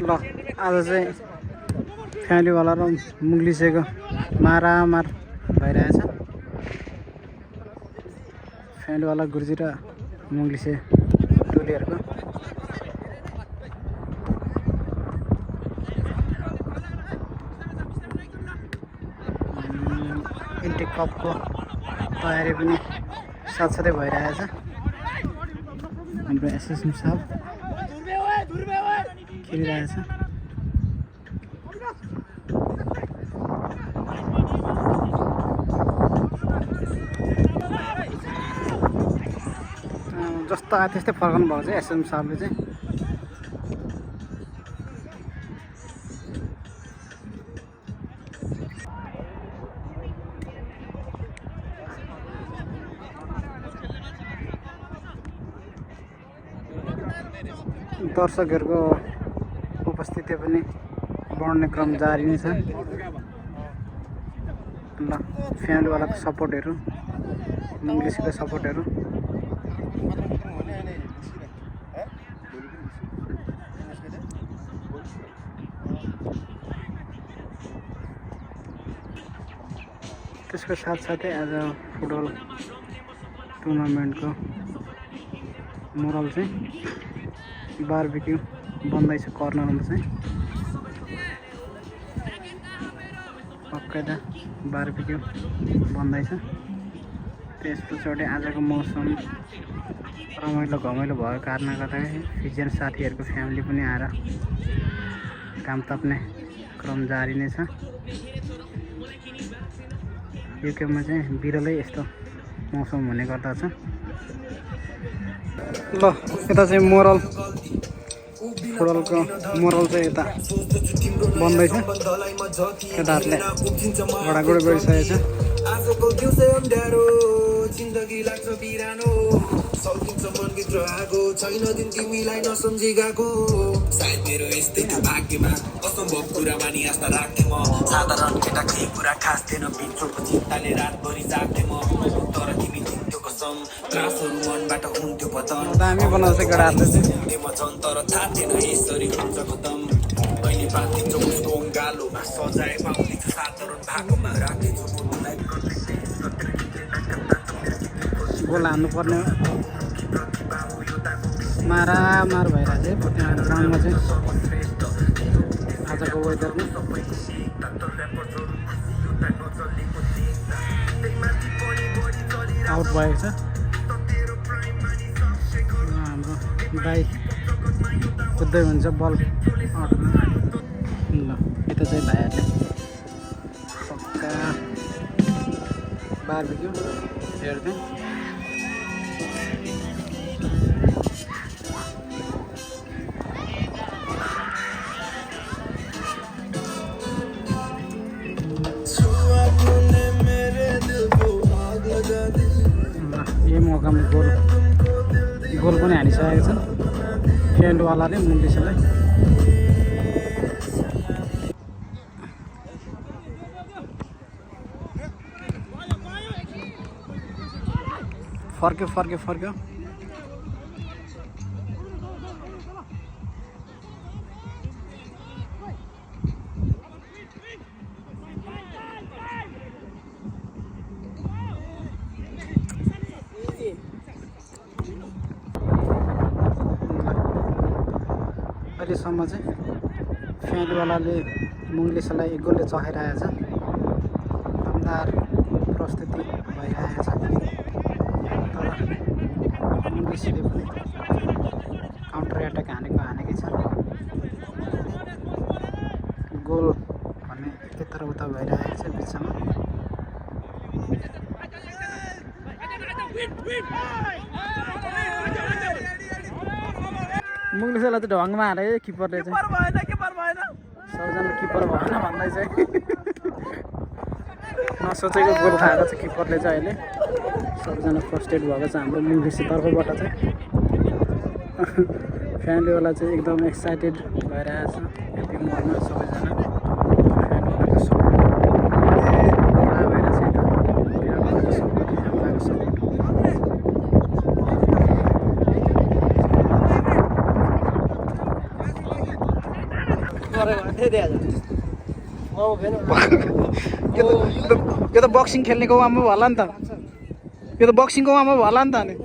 ल आज चाहिँ फ्यामिलीवाला र मुङ्लिसेको मारामार भइरहेछ। फ्यामिलीवाला गुरुजी र मुङ्लिसे टोलीहरूको इन्टेक कपको तयारी पनि साथसाथै भइरहेछ। हाम्रो एसएसएम साहब खेलिरहेछ। जस्तो आयो त्यस्तै फर्काउनु भएको चाहिँ एसएसएम साहबले चाहिँ। दर्शकहरूको उपस्थिति पनि बढ्ने क्रम जारी नै छ। ल फ्यामिलीवालाको सपोर्टहरू, मुङ्लिसको सपोर्टहरू त्यसको साथसाथै आज फुटबल टुर्नामेन्टको मोरल चाहिँ बारबिक्यू बन्दैछ कर्नरमा चाहिँ। पक्का बारबिक्यू बन्दैछ। त्यस पछाडि आजको मौसम रमाइलो घमाइलो भएको कारणले गर्दाखेरि फिजियन साथीहरूको फ्यामिली पनि आएर काम ताप्ने क्रम जारी नै छ। युकेमा चाहिँ बिरलै यस्तो मौसम हुने गर्दछ। ल यता चाहिँ मोरल फुटबलको मोरल चाहिँ यता बन्दैछ। केटाहरूले घोडागोड गरिसकेको छ। आजको दिउँसो अँध्यारो जिन्दगी लाग्छ बिरानो सकिन्छ मनभित्र आगो छैन दिन तिमीलाई नसम्झी गएको सायद मेरो यस्तै थियो भाग्यमा असम्भव कुरा मानि आस्था राख्थेँ म साधारण केटा केही कुरा खास थिएन पिन्छोको चिन्ताले रातभरि जाग्थेँ म तर तिमी दिन्थ्यो कसम त्रासहरू मनबाट हुन्थ्यो पतन दामी बनाउँछ केटाहरूले चाहिँ। म झन् तर थाहा थिएन यसरी हुन्छ खतम अहिले बाँधिन्छ उसको अङ्गालोमा सजाय पाउँदैछ साधारण भागोमा राख्दैछु गोल हान्नुपर्ने मारामार भइरहेको छ ग्राउन्डमा चाहिँ आजको वेदरमा। आउट भएको छ हाम्रो दाइ कुद्दै हुन्छ बल आउटमा। ल यता चाहिँ भाइहरूले पक्का बारबिक्यू हेर्दै यही मौकामा गोल पनि हानिसकेको छ फ्यामिलीवालाले मुन्डिसलाई। फर्क्यो फर्क्यो फर्क्यो अहिलेसम्म चाहिँ फ्यामिलीवालाले मुङ्लिसलाई एक गोलले चखाइरहेको छ। दमदार प्रस्तुति भइरहेको छ। तर मुङ्लिसले पनि काउन्टर एट्याक हानेकै छ। गोल भन्ने यता र उता भइरहेको छ बिचमा। मुङ्लिसलाई चाहिँ ढङ्गमा हाले किपरले चाहिँ। सबजना किपर भएन भन्दै चाहिँ नसोचेको गोल खाएको छ किपरले चाहिँ। अहिले सबजना फ्रस्ट्रेट भएको छ हाम्रो मुङ्लिसी तर्फबाट चाहिँ। फ्यामिलीवाला चाहिँ एकदम एक्साइटेड भइरहेको छ यति मनमा सबैजना। फ्यामिलीवालाको सपोर्ट भइरहेको छ यता फ्यामिलीवालाको सपोर्ट फ्यामिलीको सपोर्ट। यो त बक्सिङ खेल्ने गाउँमा पो होला नि त यो त बक्सिङको गाउँमा पो होला नि त अनि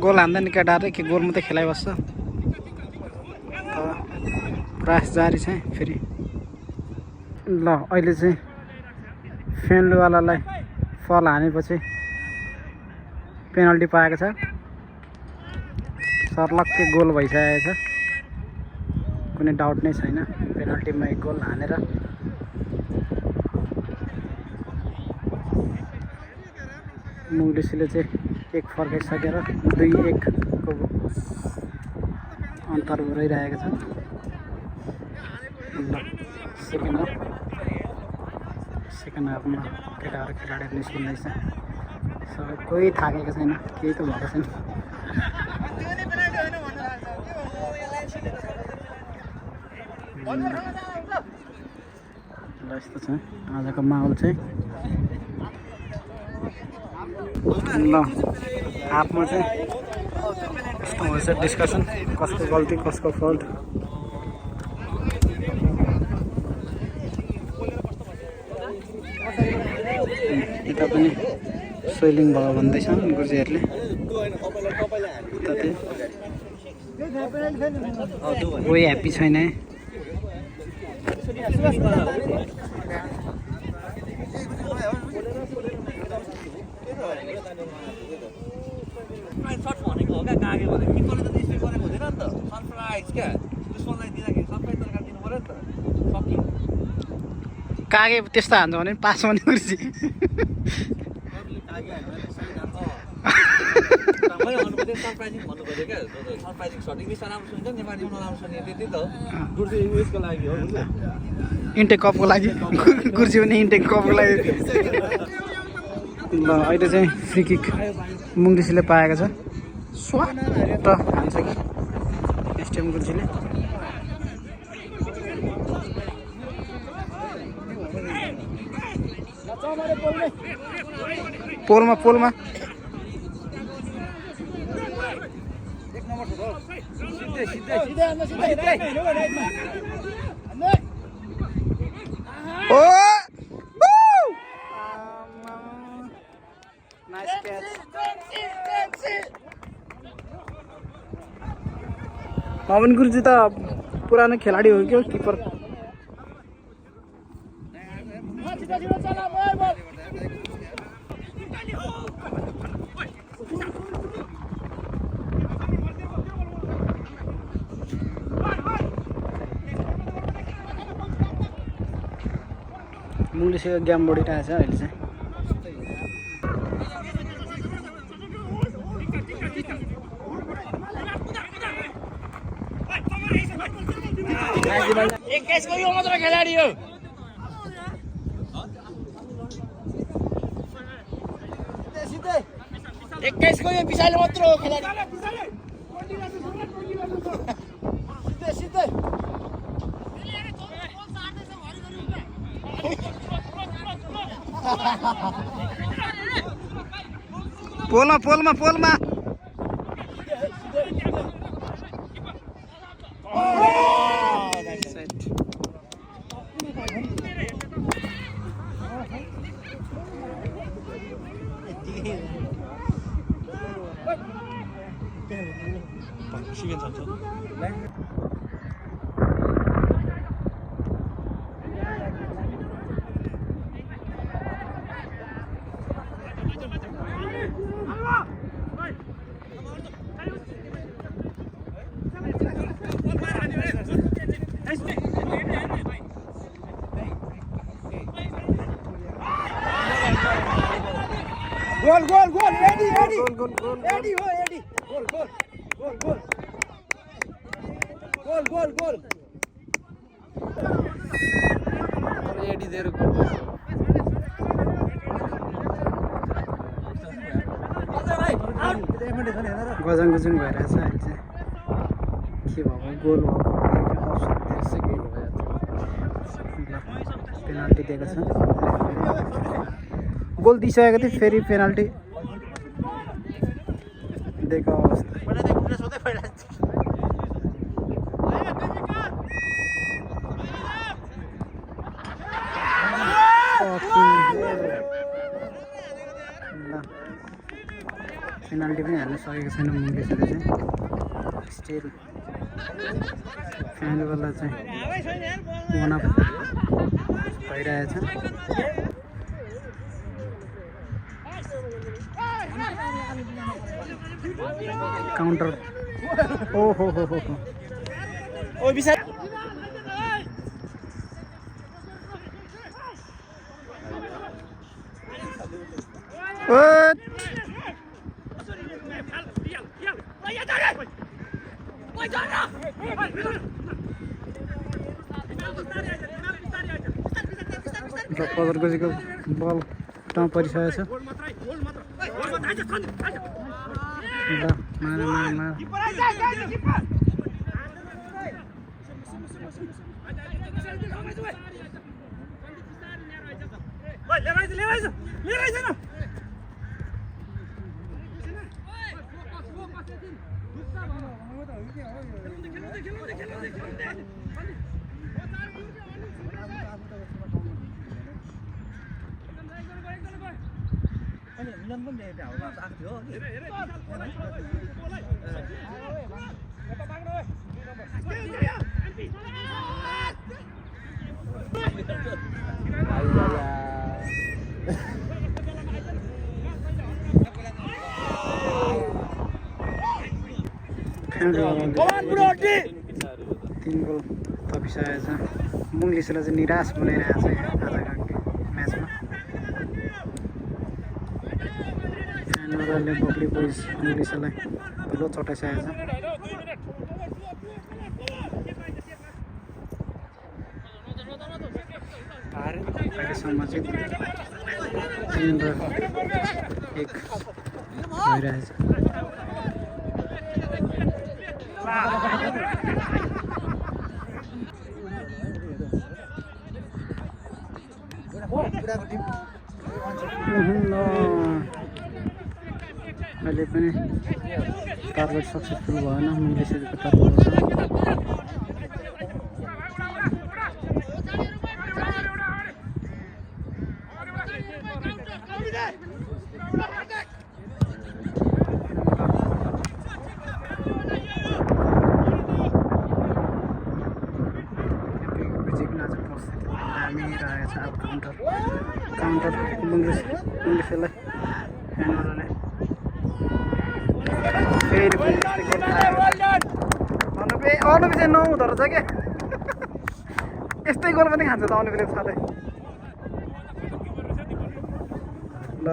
गोल हान्दैन केटाहरू के गोल मात्रै खेलाइबस्छ प्रयास जारी छ फेरि ल अहिले चाहिँ फेन्लुवालालाई फल हानेपछि पेनल्टी पाएको छ सर्लक्कै गोल भइसकेको छ कुनै डाउट नै छैन पेनल्टीमा एक गोल हानेर मुगलिसीले चाहिँ एक फर्काइसकेर 2-1 को अन्तर रहिरहेको छ ल सेकेन्ड हाफमा केटाहरू खेलाडीहरू निस्किँदैछ सबै कोही थाकेको छैन केही त भएको छैन ल यस्तो छ आजको माहौल चाहिँ ल हाफमा चाहिँ कस्तो हुँदैछ डिस्कसन कसको गल्ती कसको फल्ट यता पनि सोइलिङ भयो भन्दैछन् गुर्जीहरूले कोही ह्याप्पी छैन है भनेको हो क्या कागे भनेको किपरले त त्यसले गरेको हुँदैन नि त सरप्राइज क्या दुश्मनलाई दिँदाखेरि सरप्राइज तरकारी दिनु पऱ्यो नि त सक्यो कागे त्यस्तो हान्छ भने पास हुने गुर्जी सरप्राइजिङ भन्नु खोजेँ क्या सरप्राइजिङ सर्ट इङ्ग्लिसमा राम्रो सुनिन्छ नेपालीमा नराम्रो सुनिन्छ त्यति त हो गुर्जी उयसको लागि हो इन्टेक कपको लागि गुर्जी पनि इन्टेक कपको लागि ल अहिले चाहिँ फ्री किक मुङलिसीले पाएको छ स्वाट हान्छ कि एसटिएम गुर्जीले पोलमा Nice catch. पवन गुरुजी त पुरानो खेलाडी हो क्या किपर मुङलिसीको गेम बढिरहेको छ अहिले चाहिँ एक्काइसको यो मात्र खेलाडी हो एक्काइसको यो विशाल मात्र हो खेलाडी पोलमा 쉬면 전혀. 네. गोल एडी हो एडी गोल एडी देर गजङ भइरहेछ अहिले चाहिँ के भएको गोल भएको पेनाल्टी दिएको छ। गोल दिइसकेको थियो फेरि पेनाल्टी दिएको अवस्था। पेनाल्टी पनि हाल्न सकेको छैन मुङ्गेसले चाहिँ। स्टिल फ्यानवाला चाहिँ वान अफ भइरहेछ। काउन्टर ओहो हो हो ओ बिसा पदरगजीको बल टाउँ परिसकेको छ। ल मार मार मार तीन गोल थपिसकेको छ। मुङ्गलिसलाई चाहिँ निराश बनाइरहेको छ आजको म्याचमा। फ्यानहरूले बक्ली बोइज मुङ्गलिसलाई धुलो चटाइसकेको छ। अहिलेसम्म चाहिँ 3-1 भइरहेछ। अहिले पनि टार्गेट सक्सेसफुल भएन मुङ्गेसको तर्फबाट। काउन्टर मुङ्गेसलाई ह्यान्डलले फेरि अनुपी चाहिँ नहुँदो रहेछ क्या। यस्तै गोल पनि खान्छ त अनुपीले सधैँ। ल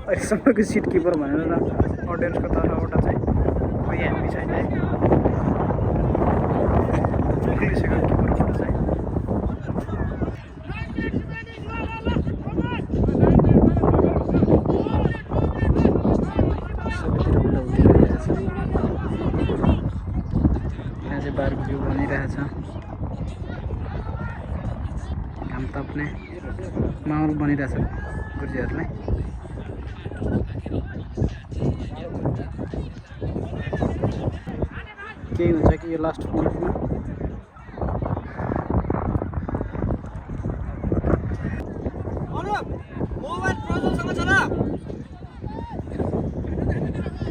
अहिलेसम्मको सिट किपर भनेर र अडियन्सको तर्फबाट चाहिँ कोही ह्याप्पी छैन है। मुङ्गेसको किपरबाट चाहिँ बारबेक्यू बनिरहेछ। घाम ताप्ने माहौल बनिरहेछ गुर्जीहरूलाई। केही हुन्छ कि यो लास्ट मिनटमा।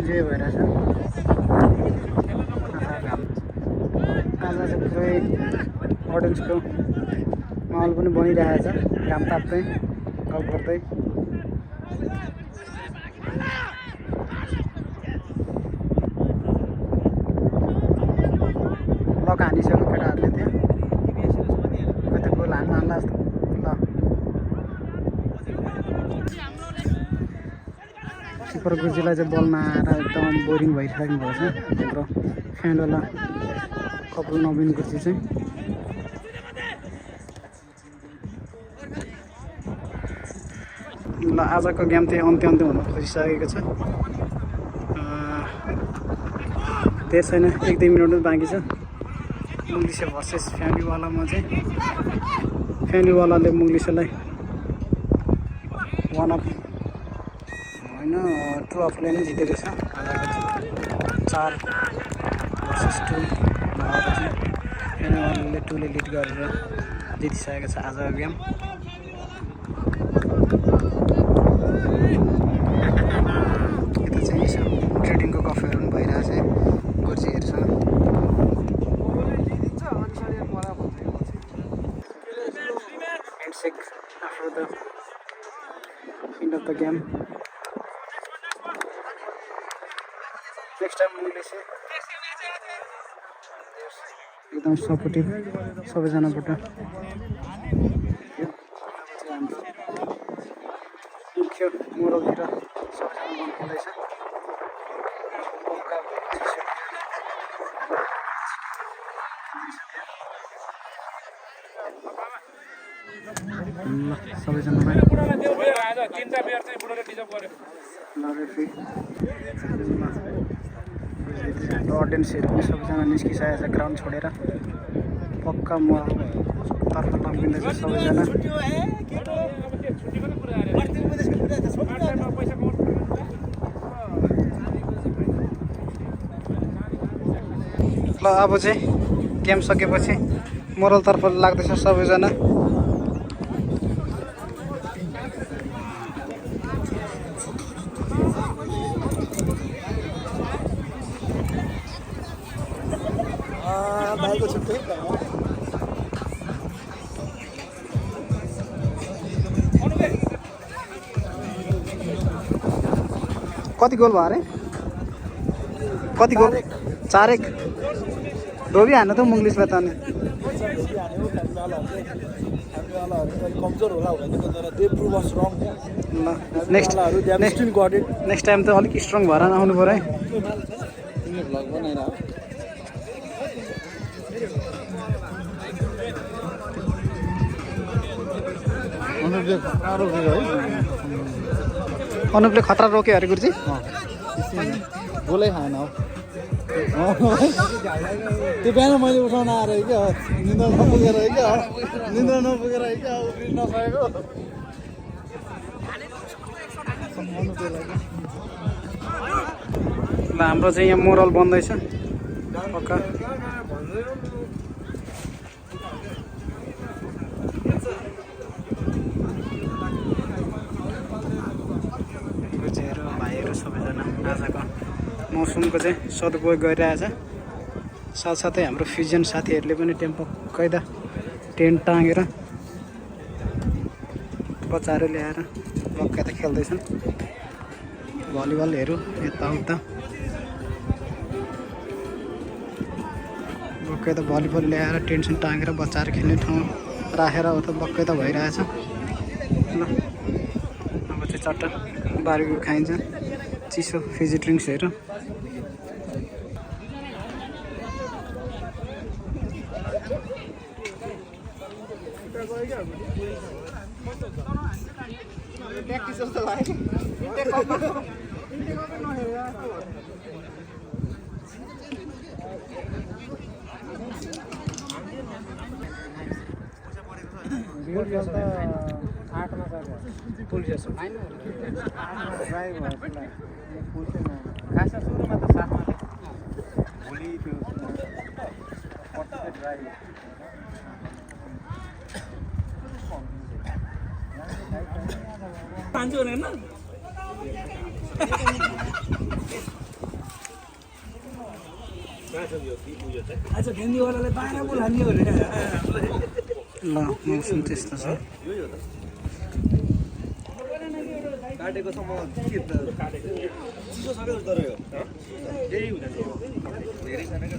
जे भइरहेछ आज चाहिँ पुरै अडियन्सको माहौल पनि बनिरहेछ। घाम ताप्दै गफ गर्दै लक हानिसक्यो केटाहरूले। त्यहाँ कतै गोल हान्ला जस्तो। ल किपर गुर्जीलाई चाहिँ बलमा आएर एकदम बोरिङ भइसक्नु भएको छ। हाम्रो फ्यानवाला कपाल नवीन गुर्जी चाहिँ ल आजको गेम चाहिँ अन्त्य हुन खोजिसकेको छ। धेरै छैन, 1-2 मिनट बाँकी छ। मुङ्लिसे भर्सेस फ्यामिलीवालामा चाहिँ फ्यामिलीवालाले मुङ्लिसेलाई 1 अफ होइन 2 अफले नै जितेको छ आजको चाहिँ 4 भर्सेस 2 भएर चाहिँ फ्यामिलीवालाले 2 ले लिड गरेर जितिसकेको छ आजको गेम। यता चाहिँ यसो ट्रेडिङको गफहरू पनि भइरहेछ गुर्जीहरूसँग। Handshake after the end of the game. Next time मुङ्लिसे एकदम सपोर्टिभ सबैजनाबाट मुख्य मोरलतिर सबैजना भन्नुहुँदैछ। सबैजनालाई अडियन्सहरू पनि सबैजना निस्किसकेको छ ग्राउन्ड छोडेर। पक्का मोरलतर्फ लम्बिँदैछ सबैजना। ल अब चाहिँ गेम सकेपछि मोरलतर्फ लाग्दैछ सबैजना। भाइको छुट्टै कति गोल भयो अरे? कति गोल? 4-1 धोबी हान्नु त मुङ्लिसलाई त। अनि कमजोर होला भनेको तर दे प्रुभ अस रङ। ल नेक्स्ट टाइम त अलिक स्ट्रङ भएर आउनु पऱ्यो है। भ्लग बनाएर अनुपले खतरा रोक्यो अरे गुरुजी। गोलै खाएन हौ त्यो बिहान मैले उठाउन आएर क्या निन्द्रा नपुगेर क्या उफ्रिन नसकेको। ल हाम्रो चाहिँ यहाँ मोरल बन्दैछ पक्का। गुरुजीहरू भाइहरू सबैजना आजको मौसमको चाहिँ सदुपयोग गरिरहेछ। साथसाथै हाम्रो फ्युजन साथीहरूले पनि पक्कै त टेन्ट टाँगेर बच्चाहरू ल्याएर पक्कै त खेल्दैछन्। भलिबलहरू यताउता पक्कै त भलिबल ल्याएर टेन्सन टाँगेर बच्चाहरू खेल्ने ठाउँ राखेर उता पक्कै त भइरहेछ। ल अब चाहिँ चट्ट बारीको खाइन्छ चिसो फिजी ड्रिङ्क्सहरू। ल मौसम त्यस्तो छ। काटेको छ म के चिसो छ क्या तर यो धेरै हुँदैन धेरै छैन क्या।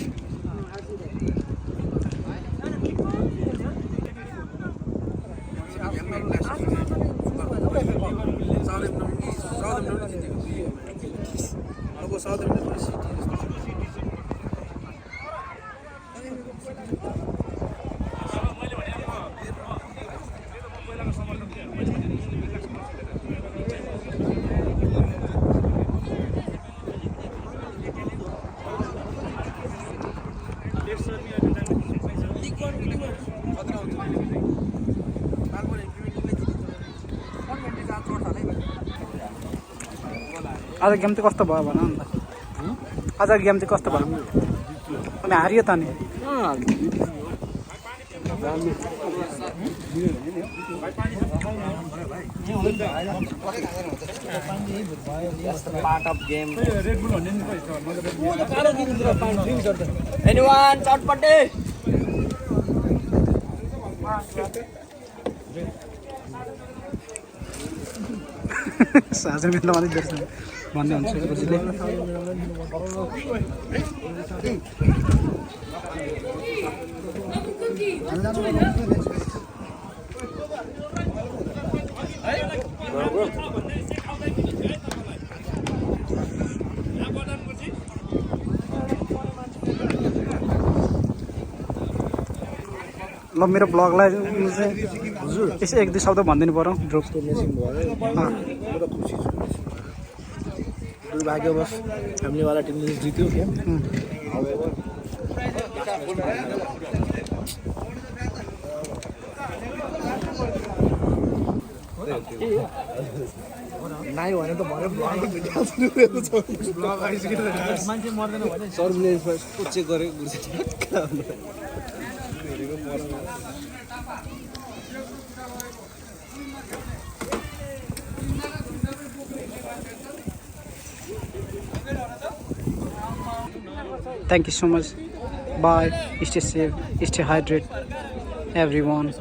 आज गेम चाहिँ कस्तो भयो भन अन्त आज गेम चाहिँ कस्तो भयो अनि हारियो त नि पार्ट अफ गेम एनीवन चटपटे साझा मिल्न मात्रै देख्छ भन्ने हुन्छ गुरुजीले ल मेरो ब्लगलाई यसो एक दुई शब्द भनिदिनु पर्यो ड्रप दुर्भाग्यवश फ्यामिलीवाला टिमले जित्यो गेम नाइ भने त भरे मान्छे मर्दैन भने सरले चेक गरे Thank you so much. Bye. Stay safe. Stay hydrated. Everyone.